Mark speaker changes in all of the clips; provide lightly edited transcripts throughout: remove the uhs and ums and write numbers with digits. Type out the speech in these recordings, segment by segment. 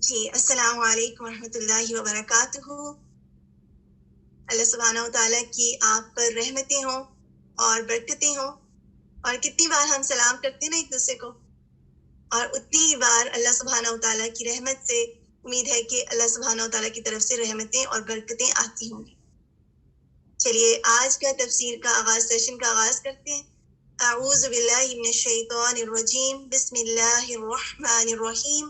Speaker 1: جی السلام علیکم ورحمۃ اللہ وبرکاتہ. اللہ سبحانہ و تعالیٰ کی آپ پر رحمتیں ہوں اور برکتیں ہوں. اور کتنی بار ہم سلام کرتے ہیں نا ایک دوسرے کو, اور اتنی ہی بار اللہ سبحانہ و تعالیٰ کی رحمت سے امید ہے کہ اللہ سبحانہ و تعالیٰ کی طرف سے رحمتیں اور برکتیں آتی ہوں گی. چلیے آج کا تفسیر کا آغاز, سیشن کا آغاز کرتے ہیں. اعوذ باللہ من الشیطان الرجیم, بسم اللہ الرحمن الرحیم.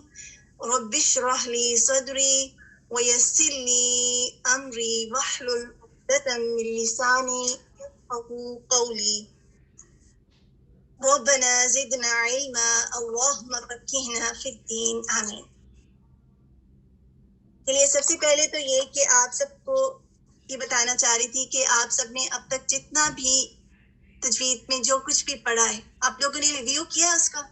Speaker 1: رب اشرح لی صدری ویسر لی امری واحلل عقدۃ من لسانی یفقهوا قولی. ربنا زدنا علما اللهم فقهنا في الدين آمین. چلیے سب سے پہلے تو یہ کہ آپ سب کو یہ بتانا چاہ رہی تھی کہ آپ سب نے اب تک جتنا بھی تجوید میں جو کچھ بھی پڑھا ہے آپ لوگوں نے ریویو کیا اس کا؟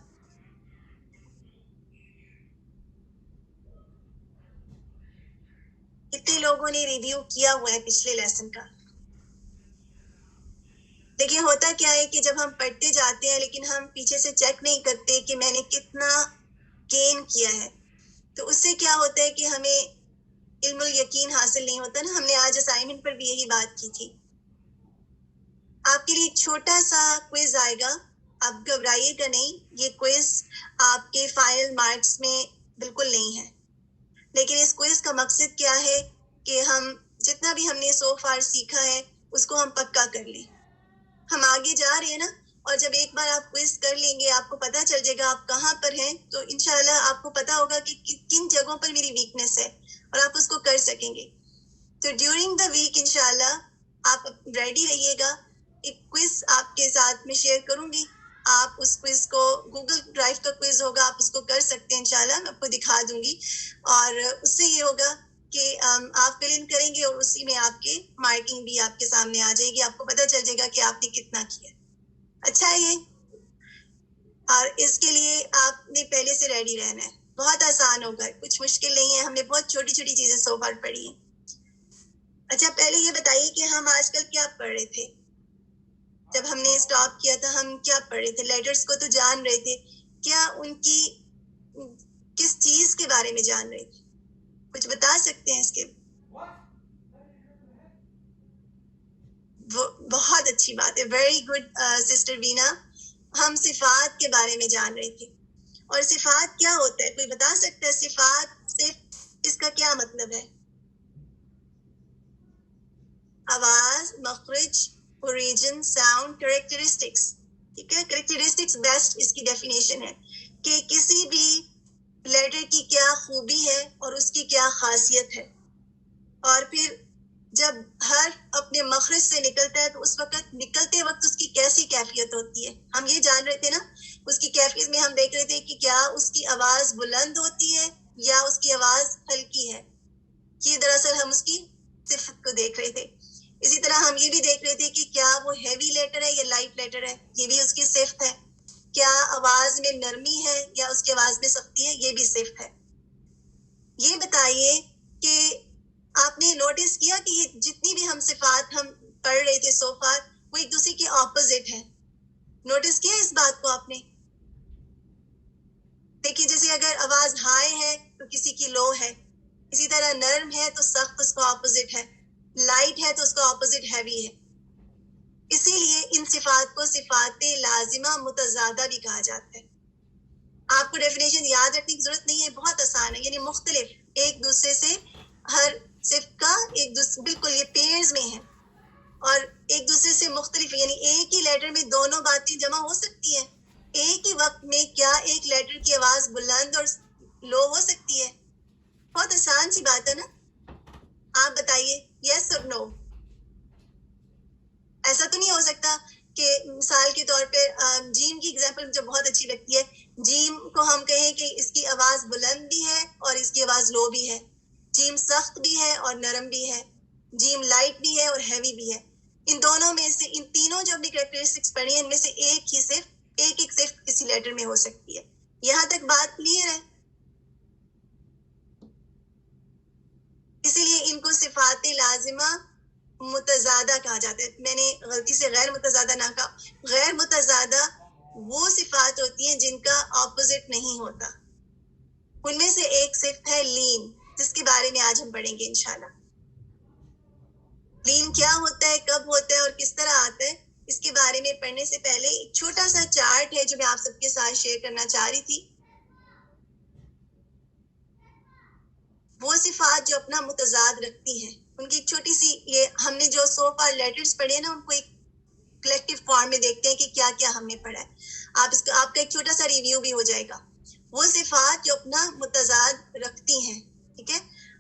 Speaker 1: کتنے لوگوں نے ریویو کیا ہوا ہے پچھلے لیسن کا؟ دیکھیے ہوتا کیا ہے کہ جب ہم پڑھتے جاتے ہیں لیکن ہم پیچھے سے چیک نہیں کرتے کہ میں نے کتنا گین کیا ہے, تو اس سے کیا ہوتا ہے کہ ہمیں علم الیقین حاصل نہیں ہوتا نا. ہم نے آج اسائنمنٹ پر بھی یہی بات کی تھی. آپ کے لیے ایک چھوٹا سا کوئز آئے گا, آپ گھبرائیے گا نہیں. یہ کوئز آپ کے فائنل مارکس میں بالکل نہیں ہے, لیکن اس کوئز کا مقصد کیا ہے کہ ہم جتنا بھی ہم نے سو فار سیکھا ہے اس کو ہم پکا کر لیں. ہم آگے جا رہے ہیں نا, اور جب ایک بار آپ کوئز کر لیں گے آپ کو پتا چل جائے گا آپ کہاں پر ہیں, تو انشاءاللہ آپ کو پتا ہوگا کہ کن جگہوں پر میری ویکنیس ہے اور آپ اس کو کر سکیں گے. تو ڈیورنگ دا ویک انشاءاللہ آپ ریڈی رہیے گا. ایک کوئز آپ کے ساتھ میں شیئر کروں گی, آپ اس کوئز کو, گوگل ڈرائیو کا کوئز ہوگا, آپ اس کو کر سکتے ہیں انشاءاللہ, میں آپ کو دکھا دوں گی. اور اس سے یہ ہوگا کہ آپ فل ان کریں گے اور اسی میں آپ کے مارکنگ بھی آپ کے سامنے آ جائے گی, آپ کو پتہ چل جائے گا کہ آپ نے کتنا کیا. اچھا ہے یہ. اور اس کے لیے آپ نے پہلے سے ریڈی رہنا ہے. بہت آسان ہوگا, کچھ مشکل نہیں ہے. ہم نے بہت چھوٹی چھوٹی چیزیں سو بار پڑھی ہیں. اچھا پہلے یہ بتائیے کہ ہم آج کل کیا پڑھ رہے تھے؟ جب ہم نے اسٹاپ کیا تھا ہم کیا پڑھ رہے تھے؟ لیٹرز کو تو جان رہے تھے, کیا ان کی کس چیز کے بارے میں جان رہے تھے؟ کچھ بتا سکتے ہیں اس کے؟ بہت اچھی بات ہے, ویری گڈ سسٹر بینا. ہم صفات کے بارے میں جان رہے تھے. اور صفات کیا ہوتا ہے, کوئی بتا سکتا ہے صفات صرف اس کا کیا مطلب ہے؟ آواز, مخرج, اوریجن, ساؤنڈ, کریکٹرسٹکس. ٹھیک ہے, کریکٹرسٹکس بیسٹ اس کی ڈیفینیشن ہے کہ کسی بھی لیٹر کی کیا خوبی ہے اور اس کی کیا خاصیت ہے. اور پھر جب حرف اپنے مخرج سے نکلتا ہے تو اس وقت نکلتے وقت اس کی کیسی کیفیت ہوتی ہے, ہم یہ جان رہے تھے نا. اس کی کیفیت میں ہم دیکھ رہے تھے کہ کیا اس کی آواز بلند ہوتی ہے یا اس کی آواز ہلکی ہے. یہ دراصل ہم اس کی صفت کو دیکھ رہے تھے. اسی طرح ہم یہ بھی دیکھ رہے تھے کہ کیا وہ ہیوی لیٹر ہے یا لائٹ لیٹر ہے, یہ بھی اس کی صفت ہے. کیا آواز میں نرمی ہے یا اس کی آواز میں سختی ہے, یہ بھی صفت ہے. یہ بتائیے کہ آپ نے نوٹس کیا کہ یہ جتنی بھی ہم صفات ہم پڑھ رہے تھے سو فار وہ ایک دوسرے کے اپوزٹ ہیں. نوٹس کیا اس بات کو آپ نے؟ دیکھیے جیسے اگر آواز ہائی ہے تو کسی کی لو ہے, اسی طرح نرم ہے تو سخت اس کا اپوزٹ ہے, لائٹ ہے تو اس کا اپوزٹ ہیوی ہے. اسی لیے ان صفات کو صفات لازمہ متضادہ بھی کہا جاتا ہے. آپ کو ڈیفینیشن یاد رکھنے کی ضرورت نہیں ہے, بہت آسان ہے. یعنی مختلف, ایک دوسرے سے ہر صفت کا ایک دوسرے بالکل یہ پیئرز میں ہے اور ایک دوسرے سے مختلف, یعنی ایک ہی لیٹر میں دونوں باتیں جمع ہو سکتی ہیں. ایک ہی وقت میں کیا ایک لیٹر کی آواز بلند اور لو ہو سکتی ہے؟ بہت آسان سی بات ہے نا. آپ بتائیے یس اور نو. ایسا تو نہیں ہو سکتا کہ مثال کے طور پہ جیم کی ایگزامپل مجھے بہت اچھی لگتی ہے. جیم کو ہم کہیں کہ اس کی آواز بلند بھی ہے اور اس کی آواز لو بھی ہے. جیم سخت بھی ہے اور نرم بھی ہے. جیم لائٹ بھی ہے اور ہیوی بھی ہے. ان دونوں میں سے, ان تینوں جو اپنی کریکٹرسٹکس پڑھی ہیں ان میں سے ایک ہی صرف ایک صرف کسی لیٹر میں ہو سکتی ہے. یہاں تک بات کلیئر ہے؟ اسی لیے ان کو صفات لازمہ متضادہ کہا جاتا ہے. میں نے غلطی سے غیر متضادہ نہ کہا. غیر متضادہ وہ صفات ہوتی ہیں جن کا اپوزٹ نہیں ہوتا. ان میں سے ایک صفت ہے لین، جس کے بارے میں آج ہم پڑھیں گے انشاءاللہ. لین کیا ہوتا ہے، کب ہوتا ہے اور کس طرح آتا ہے، اس کے بارے میں پڑھنے سے پہلے ایک چھوٹا سا چارٹ ہے جو میں آپ سب کے ساتھ شیئر کرنا چاہ رہی تھی. وہ صفات جو اپنا متضاد رکھتی ہیں، ان کی ایک چھوٹی سی، یہ ہم نے جو سو فار لیٹرز پڑھے نا، ان کو ایک کلیکٹیو فارم میں دیکھتے ہیں کہ کیا کیا ہم نے پڑھا ہے. آپ کا ایک چھوٹا سا ریویو بھی ہو جائے گا. وہ صفات جو اپنا متضاد رکھتی ہیں، ٹھیک ہے،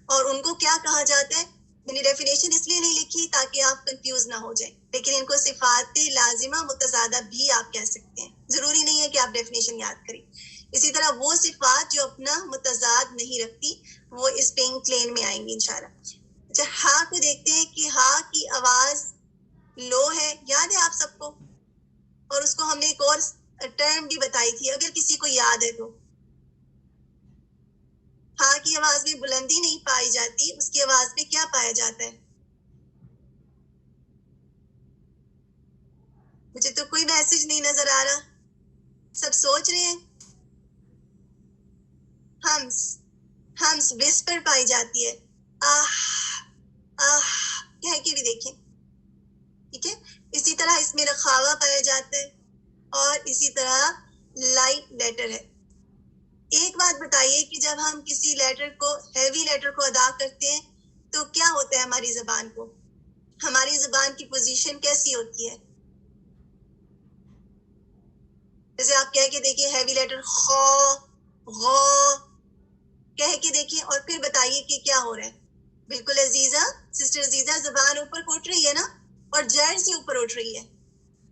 Speaker 1: اور ان کو کیا کہا جاتا ہے. میں نے ڈیفینیشن اس لیے نہیں لکھی تاکہ آپ کنفیوز نہ ہو جائیں، لیکن ان کو صفات لازمہ متضادہ بھی آپ کہہ سکتے ہیں. ضروری نہیں ہے کہ آپ ڈیفینیشن یاد کریں. اسی طرح وہ صفات جو اپنا متضاد نہیں رکھتی، وہ اس پینک لین میں آئیں گی انشاءاللہ. اچھا، ہا کو دیکھتے ہیں کہ ہا کی آواز لو ہے، یاد ہے آپ سب کو، اور اس کو ہم نے ایک اور ٹرم بھی بتائی تھی، اگر کسی کو یاد ہے تو. ہا کی آواز میں بلندی نہیں پائی جاتی، اس کی آواز میں کیا پایا جاتا ہے؟ مجھے تو کوئی میسج نہیں نظر آ رہا. سب سوچ رہے ہیں. ہمس، ہمس وسپر پائی جاتی ہے. آہ آہ کہہ کے بھی دیکھیں، ٹھیک ہے. اسی طرح اس میں رخاوا پایا جاتا ہے، اور اسی طرح لائٹ لیٹر ہے. ایک بات بتائیے کہ جب ہم کسی لیٹر کو، ہیوی لیٹر کو ادا کرتے ہیں تو کیا ہوتا ہے ہماری زبان کو؟ ہماری زبان کی پوزیشن کیسی ہوتی ہے؟ جیسے آپ کہہ کے دیکھیں ہیوی لیٹر خو، غو، کہہ کے دیکھیں اور پھر بتائیے کہ کیا ہو رہا ہے. بالکل عزیزہ، سسٹر عزیزہ، زبان اوپر کو اٹھ رہی ہے نا، اور جڑ سے اوپر اٹھ رہی ہے.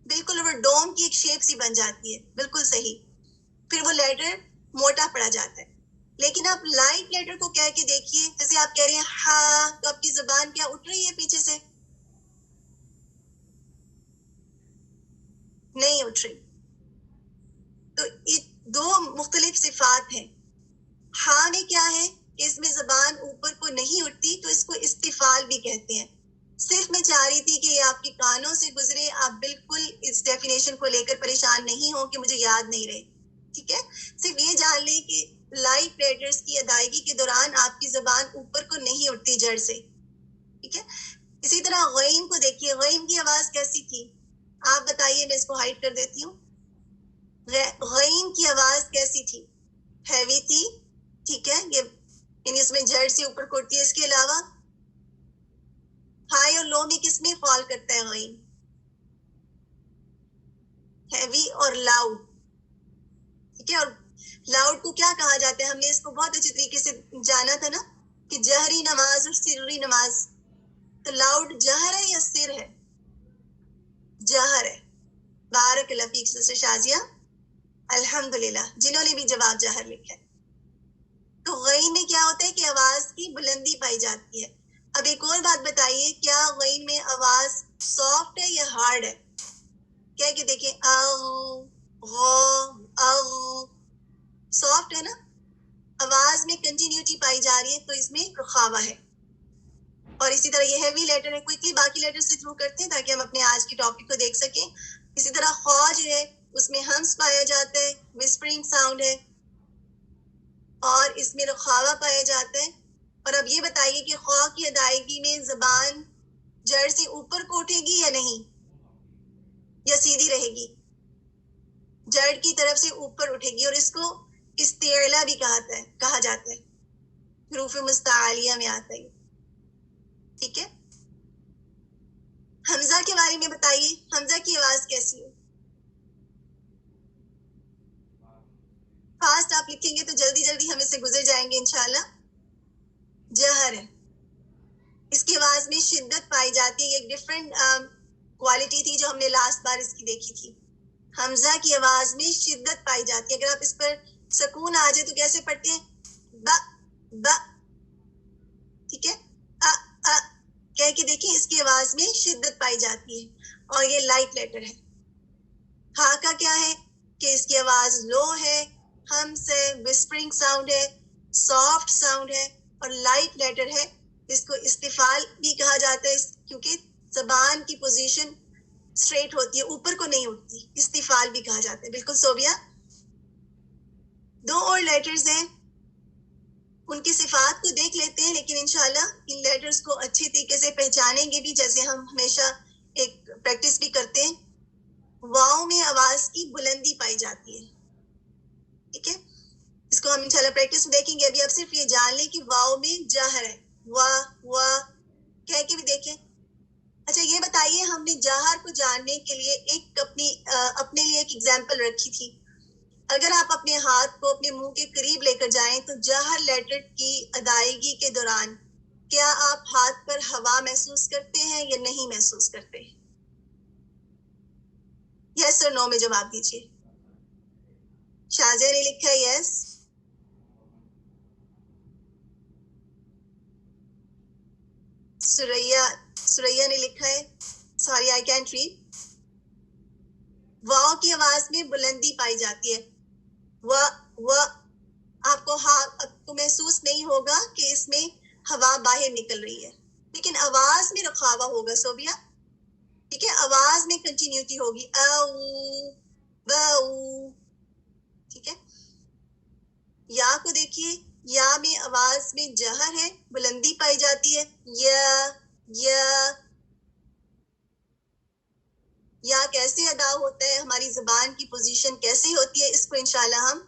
Speaker 1: بالکل وہ ڈوم کی ایک شیپ سی بن جاتی ہے. بالکل صحیح. پھر وہ لیٹر موٹا پڑا جاتا ہے. لیکن آپ لائٹ لیٹر کو کہہ کے دیکھیے، جیسے آپ کہہ رہے ہیں ہا، تو آپ کی زبان کیا اٹھ رہی ہے پیچھے سے؟ نہیں اٹھ رہی. تو دو مختلف صفات ہیں. ہاں میں کیا ہے کہ اس میں زبان اوپر کو نہیں اٹھتی، تو اس کو استفال بھی کہتے ہیں. صرف میں چاہ رہی تھی کہ یہ آپ کے کانوں سے گزرے، آپ بالکل اس ڈیفینیشن کو لے کر پریشان نہیں ہو کہ مجھے یاد نہیں رہے. ٹھیک ہے، صرف یہ جان لیں کہ لائٹ لیٹرز کی ادائیگی کے دوران آپ کی زبان اوپر کو نہیں اٹھتی جڑ سے. ٹھیک ہے. اسی طرح غین کو دیکھیے، غین کی آواز کیسی تھی؟ آپ بتائیے، میں اس کو ہائڈ کر دیتی ہوں. غین کی آواز کیسی تھی؟ ہیوی تھی. ٹھیک ہے، یہ یعنی اس میں جڑ سے اوپر کو اٹھتی ہے. اس کے علاوہ ہائی اور لو میں کس میں فال کرتا ہے غین؟ ہیوی اور لاؤڈ. ٹھیک ہے. اور لاؤڈ کو کیا کہا جاتا ہے؟ ہم نے اس کو بہت اچھی طریقے سے جانا تھا نا، کہ جہری نماز اور سری نماز. تو لاؤڈ جہر ہے یا سر ہے؟ جہر ہے. بارک اللہ فیک سسٹر شازیہ، الحمدللہ، جنہوں نے بھی جواب جہر لکھا ہے. تو غین میں کیا ہوتا ہے کہ آواز کی بلندی پائی جاتی ہے. اب ایک اور بات بتائیے، کیا غین میں آواز سافٹ ہے یا ہارڈ ہے؟ کہہ کے دیکھیں، او، غو، او. سافٹ ہے نا. آواز میں کنٹینیوٹی پائی جا رہی ہے، تو اس میں رخاوا ہے. اور اسی طرح یہ ہیوی لیٹر ہے. کوئکلی باقی لیٹر سے تھرو کرتے ہیں تاکہ ہم اپنے آج کی ٹاپک کو دیکھ سکیں. اسی طرح خو جو ہے، اس میں ہمس پایا جاتا ہے، وسپرنگ ساؤنڈ ہے، اور اس میں رخاوا پایا جاتا ہے. اور اب یہ بتائیے کہ خو کی ادائیگی میں زبان جڑ سے اوپر کو اٹھے گی یا نہیں، یا سیدھی رہے گی؟ جڑ کی طرف سے اوپر اٹھے گی، اور اس کو استعلا بھی کہا جاتا ہے. حروف مستعلیہ میں آتا ہے. ٹھیک ہے. حمزہ کے بارے میں بتائیے، حمزہ کی آواز کیسی ہے؟ فاسٹ آپ لکھیں گے تو جلدی جلدی ہم اس سے گزر جائیں گے انشاءاللہ. جہر ہے. اس کی آواز میں شدت پائی جاتی ہے. ایک ڈفرینٹ کوالٹی تھی جو ہم نے لاسٹ بار اس کی دیکھی تھی. حمزہ کی آواز میں شدت پائی جاتی ہے. اگر آپ اس پر سکون آ جائے تو کیسے پڑھتے ہیں؟ با با. ٹھیک ہے. ا ا کہہ کے دیکھیں، اس کی آواز میں شدت پائی جاتی ہے. اور یہ لائٹ لیٹر ہے. ہا کا کیا ہے کہ اس کی آواز لو ہے، ہمس ہے، وسپرنگ ساؤنڈ ہے، سافٹ ساؤنڈ ہے، اور لائٹ لیٹر ہے. اس کو استفال بھی کہا جاتا ہے کیونکہ زبان کی پوزیشن اسٹریٹ ہوتی ہے، اوپر کو نہیں اٹھتی. استفال بھی کہا جاتا ہے. بالکل صوبیہ. دو اور لیٹرز ہیں ان کی صفات کو دیکھ لیتے ہیں، لیکن انشاءاللہ ان لیٹرز کو اچھی طریقے سے پہچانیں گے بھی، جیسے ہم ہمیشہ ایک پریکٹس بھی کرتے ہیں. واؤ میں آواز کی بلندی پائی جاتی ہے. ٹھیک ہے، اس کو ہم انشاءاللہ پریکٹس میں دیکھیں گے. ابھی آپ صرف یہ جان لیں کہ واؤ میں جہر ہے. واہ واہ کہہ کے بھی دیکھیں. اچھا یہ بتائیے، ہم نے جہر کو جاننے کے لیے ایک اپنے لیے ایک ایگزامپل رکھی تھی. اگر آپ اپنے ہاتھ کو اپنے منہ کے قریب لے کر جائیں تو جہر لیٹر کی ادائیگی کے دوران کیا آپ ہاتھ پر ہوا محسوس کرتے ہیں یا نہیں محسوس کرتے؟ یس اور نو میں جواب دیجیے. شازیہ نے لکھا ہے یس. سریا نے لکھا ہے سوری آئی کینٹ ریڈ. واؤ کی آواز میں بلندی پائی جاتی ہے. آپ کو محسوس نہیں ہوگا کہ اس میں ہوا باہر نکل رہی ہے، لیکن آواز میں رخاوا ہوگا. صوبیہ ٹھیک ہے، آواز میں کنٹینیوٹی ہوگی. او باؤ. ٹھیک ہے، یا کو دیکھیے، یا میں آواز میں جہر ہے، بلندی پائی جاتی ہے. یا کیسے ادا ہوتا ہے، ہماری زبان کی پوزیشن کیسے ہوتی ہے، اس کو انشاءاللہ ہم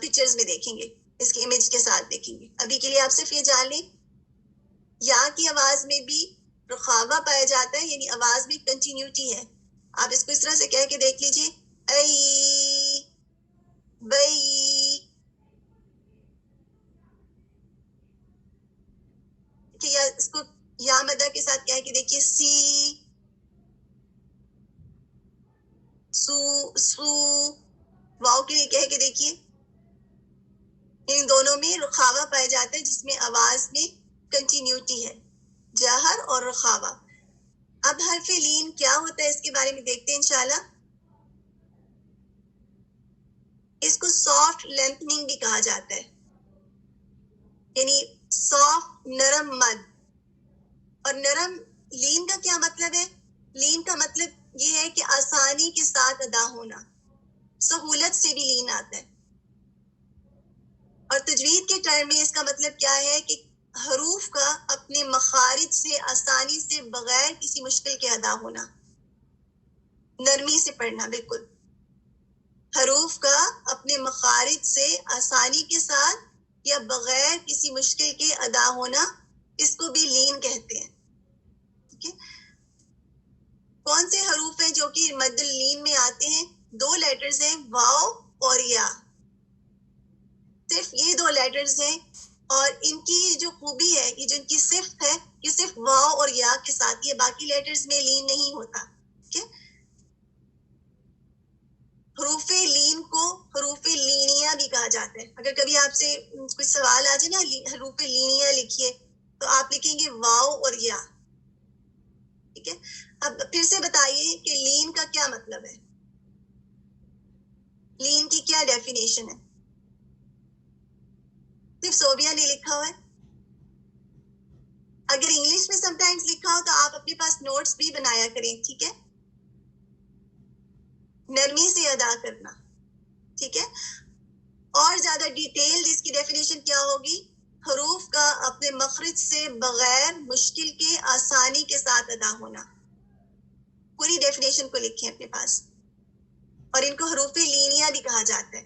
Speaker 1: پکچرز میں دیکھیں گے، اس کی امیج کے ساتھ دیکھیں گے. ابھی کے لیے آپ صرف یہ جان لیں، یا کی آواز میں بھی رخاوا پایا جاتا ہے، یعنی آواز میں کنٹینیوٹی ہے. آپ اس کو اس طرح سے کہہ کے دیکھ لیجیے، ای بئی. یا اس کو یا مدہ کے ساتھ کہہ کے دیکھیے، سی سو. واؤ کے لیے کہہ کے دیکھیے. ان دونوں میں رخاوا پایا جاتا ہے، جس میں آواز میں کنٹینیوٹی ہے، جہر اور رخاوا. اب حرف لین کیا ہوتا ہے، اس کے بارے میں دیکھتے ہیں انشاءاللہ. اس کو سافٹ لینتھننگ بھی کہا جاتا ہے، یعنی سافٹ نرم مد. اور نرم لین کا کیا مطلب ہے؟ لین کا مطلب یہ ہے کہ آسانی کے ساتھ ادا ہونا، سہولت سے بھی لین آتا ہے. اور تجوید کے ٹرم میں اس کا مطلب کیا ہے کہ حروف کا اپنے مخارج سے آسانی سے بغیر کسی مشکل کے ادا ہونا، نرمی سے پڑھنا. بالکل، حروف کا اپنے مخارج سے آسانی کے ساتھ یا بغیر کسی مشکل کے ادا ہونا، اس کو بھی لین کہتے ہیں. ٹھیک ہے، کون سے حروف ہیں جو کہ مد اللین میں آتے ہیں؟ 2 لیٹرز ہیں، واو اور یا. صرف یہ 2 لیٹرز ہیں، اور ان کی جو خوبی ہے، یہ جو ان کی صفت ہے، یہ صرف واو اور یا کے ساتھ، یہ باقی لیٹرز میں لین نہیں ہوتا. ٹھیک ہے، حروف لین کو حروف لینیہ بھی کہا جاتا ہے. اگر کبھی آپ سے کچھ سوال آ جائے نا، حروف لینیہ لکھیے، تو آپ لکھیں گے واو اور یا. ٹھیک ہے، اب پھر سے بتائیے کہ لین کا کیا مطلب ہے، لین کی کیا ڈیفینیشن ہے؟ صرف صوبیہ نے لکھا ہوا ہے. اگر انگلش میں سم ٹائمز لکھا ہو تو آپ اپنے پاس نوٹس بھی بنایا کریں. ٹھیک ہے، نرمی سے ادا کرنا. ٹھیک ہے، اور زیادہ ڈیٹیل اس کی ڈیفینیشن کیا ہوگی؟ حروف کا اپنے مخرج سے بغیر مشکل کے آسانی کے ساتھ ادا ہونا. پوری ڈیفینیشن کو لکھیں اپنے پاس، اور ان کو حروف لینیہ بھی کہا جاتا ہے.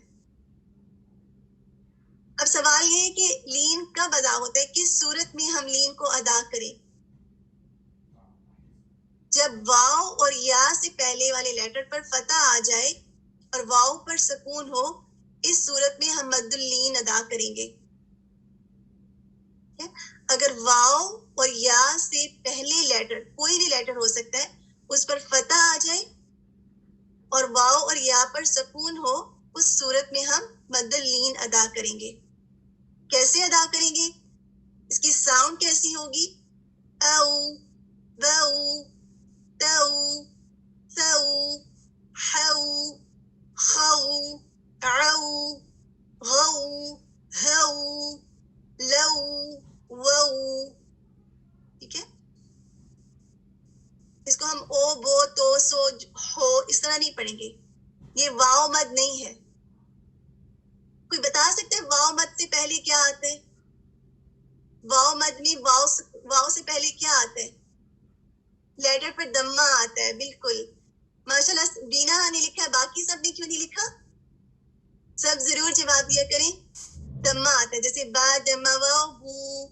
Speaker 1: اب سوال یہ ہے کہ لین کب ادا ہوتا ہے، کس صورت میں ہم لین کو ادا کریں؟ جب واؤ اور یا سے پہلے والے لیٹر پر فتح آ جائے اور واؤ پر سکون ہو، اس صورت میں ہم مد اللین ادا کریں گے. اگر واؤ اور یا سے پہلے لیٹر، کوئی بھی لیٹر ہو سکتا ہے، اس پر فتح آ جائے اور واؤ اور یا پر سکون ہو، اس صورت میں ہم مد اللین ادا کریں گے. کیسے ادا کریں گے؟ اس کی ساؤنڈ کیسی ہوگی؟ او باؤ تاؤ ثو حو خو عو غو ہو لو وو. ٹھیک ہے، اس کو ہم او بو تو سو ہو اس طرح نہیں پڑھیں گے. یہ واؤ مد نہیں ہے. کوئی بتا سکتے ہیں واؤ مد سے پہلے کیا آتا ہے؟ واو مد میں واو سے پہلے کیا آتا ہے؟ لیٹر پر دمہ آتا ہے. بالکل ماشاء اللہ. بینا نے لکھا ہے, باقی سب نے کیوں نہیں لکھا؟ سب ضرور جواب دیا کریں. دمہ آتا ہے, جیسے با دمہ واو بو.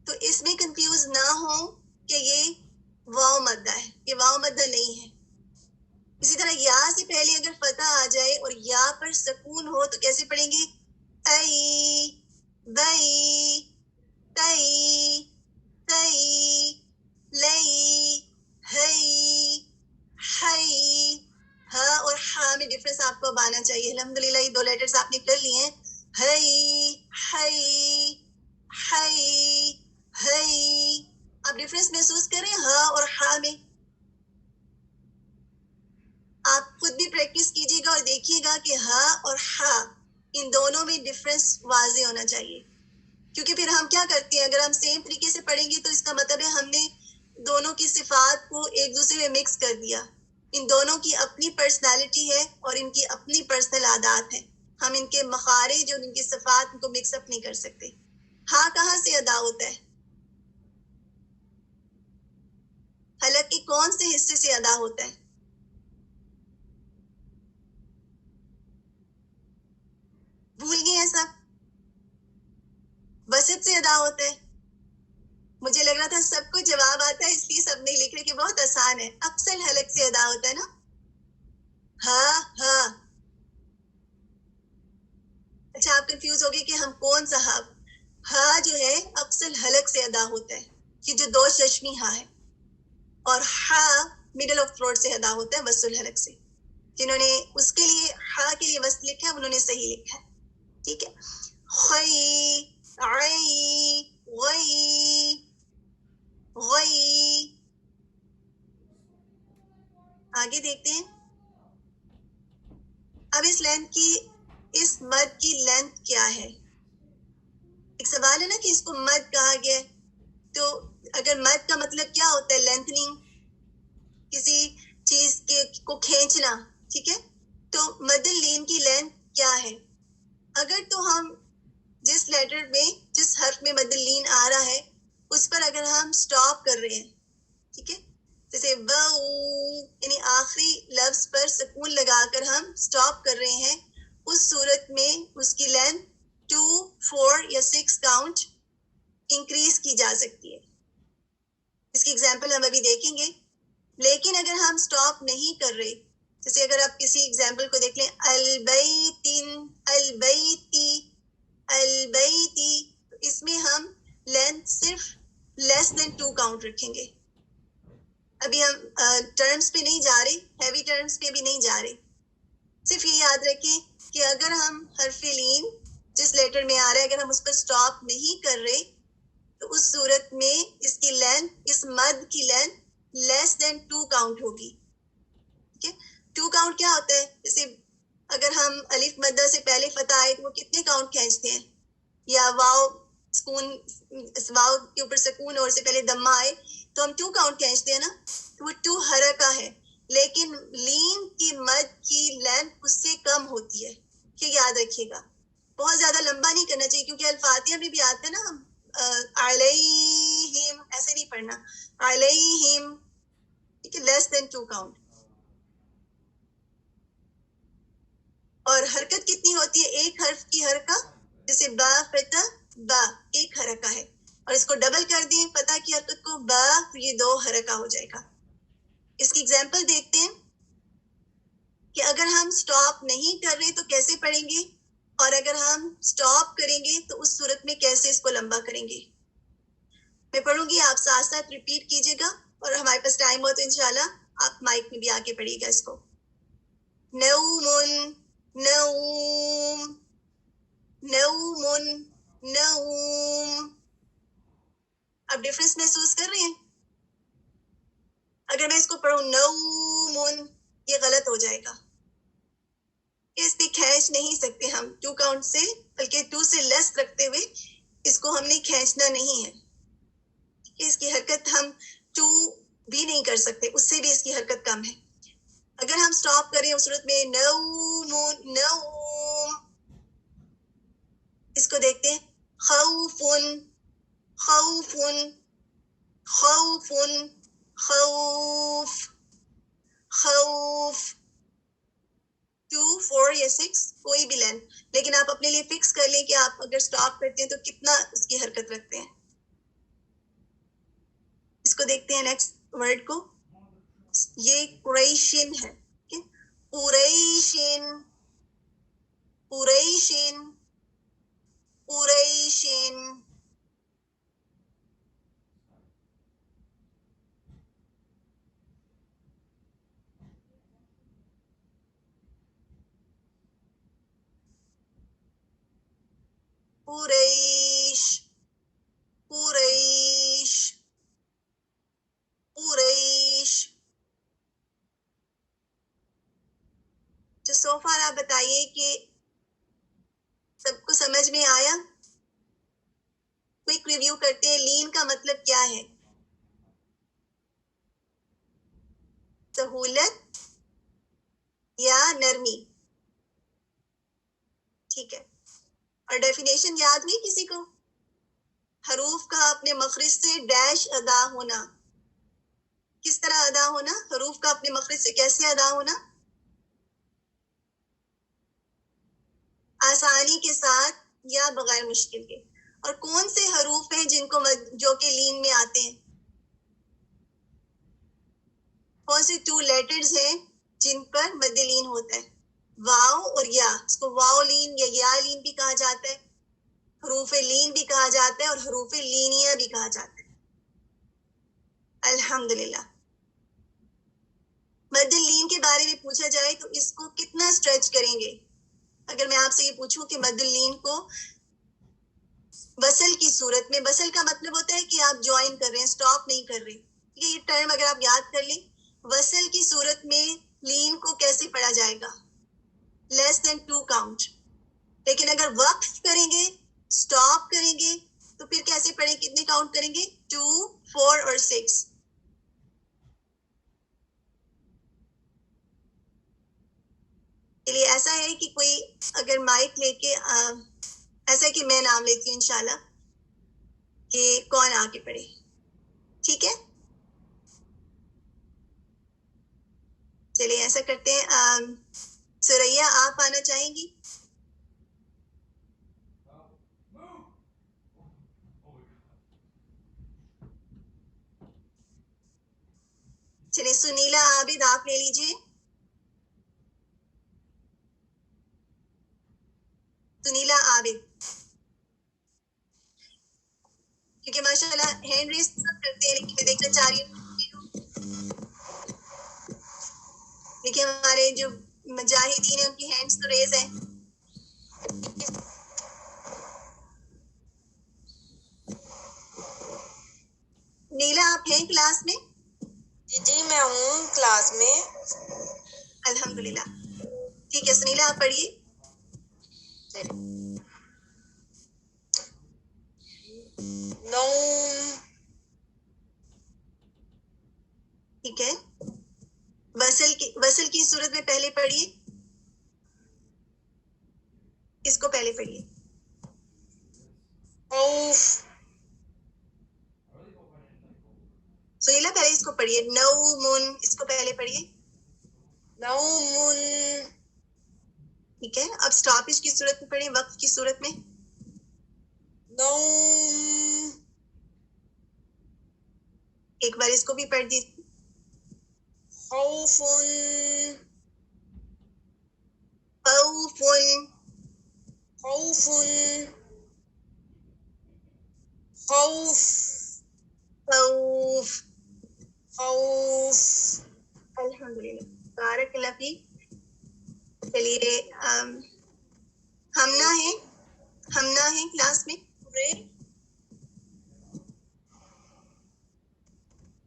Speaker 1: تو اس میں کنفیوز نہ ہو کہ یہ واو مدہ ہے, یہ واو مدہ نہیں ہے. اسی طرح یا سے پہلے اگر فتح آ جائے اور یا پر سکون ہو تو کیسے پڑھیں گے؟ ای بئی تئی تئی لئی ہئی ہئی. ہاں اور ہاں میں ڈفرنس آپ کو اب آنا چاہیے. الحمدللہ یہ 2 لیٹرز آپ نے کر لیے ہیں. ہئی ہئی ہئی ہئی. آپ ڈفرنس محسوس کریں ہاں اور ہاں میں. آپ خود بھی پریکٹس کیجیے گا اور دیکھیے گا کہ ہاں اور ہاں ان دونوں میں ڈفرنس واضح ہونا چاہیے. کیونکہ پھر ہم کیا کرتے ہیں, اگر ہم سیم طریقے سے پڑھیں گے تو اس کا مطلب ہے ہم نے دونوں کی صفات کو ایک دوسرے میں مکس کر دیا. ان دونوں کی اپنی پرسنالٹی ہے اور ان کی اپنی پرسنل عادات ہیں. ہم ان کے مخارج اور ان کی صفات کو مکس اپ نہیں کر سکتے. ہاں کہاں سے ادا ہوتا ہے؟ حلق کے کون سے حصے سے ادا ہوتا ہے؟ بھول گئے ہیں سب؟ وسط سے ادا ہوتا ہے. مجھے لگ رہا تھا سب کو جواب آتا ہے اس لیے سب نہیں لکھ رہے کہ بہت آسان ہے. اکثر حلق سے ادا ہوتا ہے نا. ہاں ہاں. اچھا آپ کنفیوز ہو گئے کہ ہم کون سا ہاں جو ہے اکثر حلق سے ادا ہوتا ہے, یہ جو 2 چشمی ہاں ہے. اور ہاں مڈل آف تھروٹ سے ادا ہوتا ہے وصل الحلق سے. جنہوں نے اس کے لیے ہاں کے لیے وصل لکھا ہے انہوں نے صحیح لکھا ہے. ٹھیک ہے. خی عی غی غی. آگے دیکھتے ہیں. اب اس لینتھ کی, اس مد کی لینتھ کیا ہے؟ ایک سوال ہے نا کہ اس کو مد کہا گیا ہے. تو اگر مد کا مطلب کیا ہوتا ہے؟ لینتھننگ, کسی چیز کو کھینچنا. ٹھیک ہے. تو مد لین کی لینتھ کیا ہے؟ اگر تو ہم جس لیٹر میں جس حرف میں مد لین آ رہا ہے اس پر اگر ہم سٹاپ کر رہے ہیں, ٹھیک ہے, جیسے یعنی آخری لفظ پر سکون لگا کر ہم سٹاپ کر رہے ہیں, اس صورت میں اس کی لینتھ 2, 4 یا 6 کاؤنٹ انکریز کی جا سکتی ہے. اس کی ایگزامپل ہم ابھی دیکھیں گے. لیکن اگر ہم سٹاپ نہیں کر رہے, جیسے اگر آپ کسی ایگزامپل کو دیکھ لیں, البیتن البیتی البیتی, اس میں ہم لینتھ صرف لیس دین 2 کاؤنٹ رکھیں گے. ابھی ہم ٹرمز پہ نہیں جا رہے, ہیوی ٹرمز پہ بھی نہیں جا رہے. صرف یہ یاد رکھیں کہ اگر ہم حرف لین جس لیٹر میں آ رہا ہے اگر ہم اس پر سٹاپ نہیں کر رہے تو اس صورت میں اس کی لینتھ, اس مد کی لینتھ لیس دین 2 کاؤنٹ ہوگی. ٹھیک ہے. 2 کاؤنٹ کیا ہوتا ہے؟ جیسے اگر ہم الف مدہ سے پہلے فتح آئے تو وہ کتنے کاؤنٹ کھینچتے ہیں؟ یا واو سکون, واو کے اوپر سکون اور سے پہلے دمہ آئے تو ہم 2 کاؤنٹ کھینچتے ہیں نا. تو وہ 2 حرکہ ہے. لیکن لین کی مد کی لینتھ اس سے کم ہوتی ہے. یہ یاد رکھیے گا. بہت زیادہ لمبا نہیں کرنا چاہیے کیونکہ الفاتحہ میں بھی آتا ہے نا, ہم علیہم ایسے نہیں پڑھنا, علیہم. ٹھیک ہے. لیس دین 2 کاؤنٹ. اور حرکت کتنی ہوتی ہے ایک حرف کی حرکت؟ جیسے با فتح با ایک حرکہ ہے, اور اس کو ڈبل کر دیں فتح کی حرکت کو با, یہ 2 حرکہ ہو جائے گا. اس کی ایگزامپل دیکھتے ہیں کہ اگر ہم سٹاپ نہیں کر رہے تو کیسے پڑھیں گے, اور اگر ہم سٹاپ کریں گے تو اس صورت میں کیسے اس کو لمبا کریں گے. میں پڑھوں گی, آپ ساتھ ساتھ ریپیٹ کیجیے گا, اور ہمارے پاس ٹائم ہو تو انشاءاللہ آپ مائک میں بھی آ کے پڑھیے گا اس کو. نوم نوم نوم نوم. آپ ڈفرنس محسوس کر رہے ہیں؟ اگر میں اس کو پڑھوں نوم, یہ غلط ہو جائے گا. اس پہ کھینچ نہیں سکتے ہم 2 کاؤنٹ سے, بلکہ 2 سے لیس رکھتے ہوئے اس کو ہم نے کھینچنا نہیں ہے. اس کی حرکت ہم 2 بھی نہیں کر سکتے, اس سے بھی اس کی حرکت کم ہے. اگر ہم سٹاپ کریں اس صورت میں نوم نوم. اس کو دیکھتے ہیں, خوف خوف خوف 2 4 یا 6 کوئی بھی لینتھ, لیکن آپ اپنے لیے فکس کر لیں کہ آپ اگر سٹاپ کرتے ہیں تو کتنا اس کی حرکت رکھتے ہیں. اس کو دیکھتے ہیں نیکسٹ ورڈ کو. یہ قریشن ہے, قریشن قریشن قریشن. قریش قریش قریش. تو سو فار آپ بتائیے کہ سب کو سمجھ میں آیا؟ کوئک ریویو کرتے ہیں. لین کا مطلب کیا ہے؟ سہولت یا نرمی. ٹھیک ہے, اور ڈیفینیشن یاد ہوئی کسی کو؟ حروف کا اپنے مخرج سے ڈیش ادا ہونا. کس طرح ادا ہونا؟ حروف کا اپنے مخرج سے کیسے ادا ہونا؟ آسانی کے ساتھ یا بغیر مشکل کے. اور کون سے حروف ہیں جن کو جو کہ لین میں آتے ہیں؟ کون سے 2 لیٹرز ہیں جن پر مد لین ہوتا ہے؟ واو اور یا. اس کو واو لین یا لین بھی کہا جاتا ہے, حروف لین بھی کہا جاتا ہے, اور حروف لینیہ بھی کہا جاتا ہے. الحمدللہ. مد لین کے بارے میں پوچھا جائے تو اس کو کتنا اسٹریچ کریں گے؟ اگر میں آپ سے یہ پوچھوں کہ مد لین کو وصل کی صورت میں, وصل کا مطلب ہوتا ہے کہ آپ جوائن کر رہے ہیں, سٹاپ نہیں کر رہے. یہ ٹرم اگر آپ یاد کر لیں, وصل کی صورت میں لین کو کیسے پڑھا جائے گا؟ لیس دین 2 کاؤنٹ. لیکن اگر وقف کریں گے, سٹاپ کریں گے, تو پھر کیسے پڑھیں؟ کتنے کاؤنٹ کریں گے؟ 2 4 اور 6. چلیے ایسا ہے کہ کوئی اگر مائک لے کے ایسا ہے کہ میں نام لیتی ہوں انشاءاللہ کہ کون آگے پڑھے. ٹھیک ہے, چلیے ایسا کرتے ہیں. سریا آپ آنا چاہیں گی؟ چلیے سنیلا عابد آپ لے لیجیے. سنیلا عابد, کیونکہ ماشاء اللہ ہینڈ ریز سب کرتے ہیں, لیکن میں دیکھنا چاہ رہی ہوں دیکھیے ہمارے جو مجاہدین ہیں ان کی ہینڈز تو ریز ہیں. نیلا آپ ہیں کلاس میں؟
Speaker 2: جی میں ہوں کلاس میں.
Speaker 1: الحمدللہ. ٹھیک ہے سنیلا آپ پڑھیے.
Speaker 2: نوم.
Speaker 1: ٹھیک ہے, وصل کی صورت میں پہلے پڑھیے. اس کو پہلے پڑھیے.
Speaker 2: خوف.
Speaker 1: سنیلا پہلے اس کو پڑھیے. نومن, اس کو پہلے پڑھیے.
Speaker 2: نومن.
Speaker 1: ٹھیک ہے, اب سٹاپج کی صورت میں پڑھیں, وقف کی صورت میں.
Speaker 2: نوم.
Speaker 1: ایک بار اس کو بھی پڑھ دیجیے.
Speaker 2: خوف.
Speaker 1: خوف
Speaker 2: خوف. خوف.
Speaker 1: خوف.
Speaker 2: خوف.
Speaker 1: الحمدللہ, بارک اللہ فیک. چلیے ہمنا ہے کلاس میں.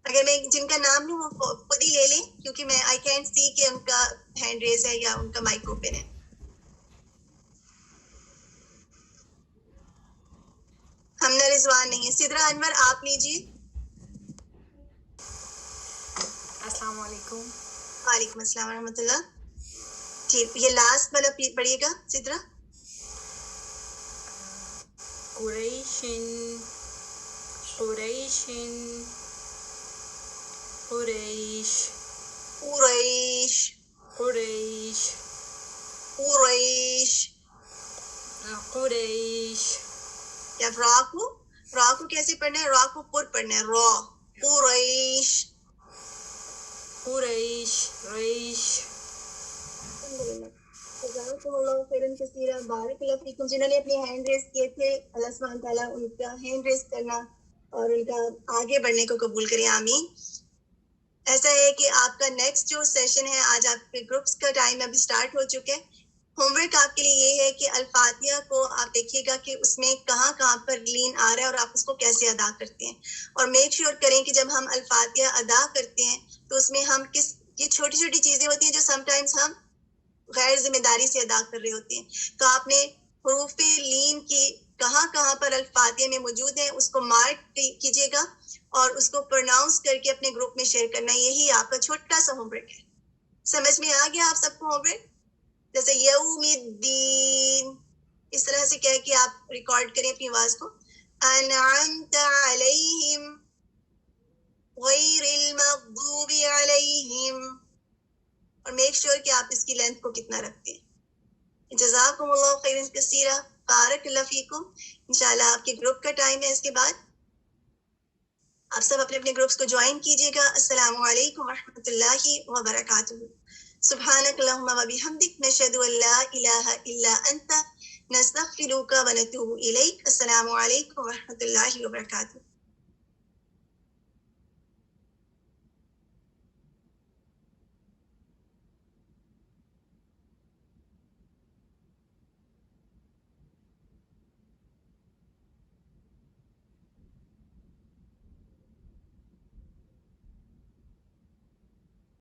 Speaker 1: اگر میں جن کا نام لوں وہ خود ہی لے لیں, کیونکہ میں آئی کینٹ سی کہ ان کا ہینڈ ریز ہے یا ان کا مائک اوپن ہے. ہمنا رضوان نہیں ہے. سدرا انور آپ لیجیے.
Speaker 3: السلام علیکم.
Speaker 1: وعلیکم السلام ورحمۃ اللہ. ٹھیک, یہ لاسٹ والا پڑھیے گا سدرا.
Speaker 3: قریشن قریشن قریش
Speaker 1: قریش
Speaker 3: قریش
Speaker 1: قریش.
Speaker 3: قریش.
Speaker 1: یا را کو کیسے پڑھنا ہے؟ را کو پر پڑھنا ہے، را. قریش.
Speaker 3: قریش ریش.
Speaker 1: جزاکم اللہ خیرا کثیرا. بارک اللہ فیکم. جنہوں نے اپنے ہینڈ ریز کیے تھے، اللہ سبحانہ تعالیٰ ان کا ہینڈ ریز کرنا اور ان کا آگے بڑھنے کو قبول کرے، آمین. ایسا ہے کہ آپ کا نیکسٹ جو سیشن ہے، آج آپ کے گروپس کا ٹائم ابھی سٹارٹ ہو چکے. ہوم ورک آپ کے لیے یہ ہے کہ الفاتحہ کو آپ دیکھیے گا کہ اس میں کہاں کہاں پر لین آ رہا ہے اور آپ اس کو کیسے ادا کرتے ہیں. اور میک شیور کریں کہ جب ہم الفاتحہ ادا کرتے ہیں تو اس میں ہم یہ چھوٹی چھوٹی چیزیں ہوتی ہیں جو سم ٹائمز ہم غیر ذمہ داری سے ادا کر رہے ہوتے ہیں. تو آپ نے حروف لین کی کہاں کہاں پر الفاتحہ میں موجود ہیں اس کو مارک کیجیے گا اور اس کو پروناؤنس کر کے اپنے گروپ میں شیئر کرنا. یہی آپ کا چھوٹا سا ہوم ورک ہے. سمجھ میں آ گیا آپ سب کو ہوم ورک؟ جیسے یوم الدین اس طرح سے کہہ کے آپ ریکارڈ کریں اپنی آواز کو. انعمت علیہم غیر المغضوب علیہم. اور میک شیور کہ آپ اس کی لینتھ کو کتنا رکھتے ہیں. جزاکم اللہ خیرا کثیرا. بارک اللہ فیکم. انشاءاللہ آپ کے گروپ کا ٹائم ہے. اس کے بعد آپ سب اپنے اپنے گروپس کو جوائن کیجیے گا. السلام علیکم ورحمۃ اللہ وبرکاتہ. سبحانک اللہم وبحمدک نشہد ان لا الہ الا انت نستغفرک ونتوب الیک. السلام علیکم ورحمۃ اللہ وبرکاتہ.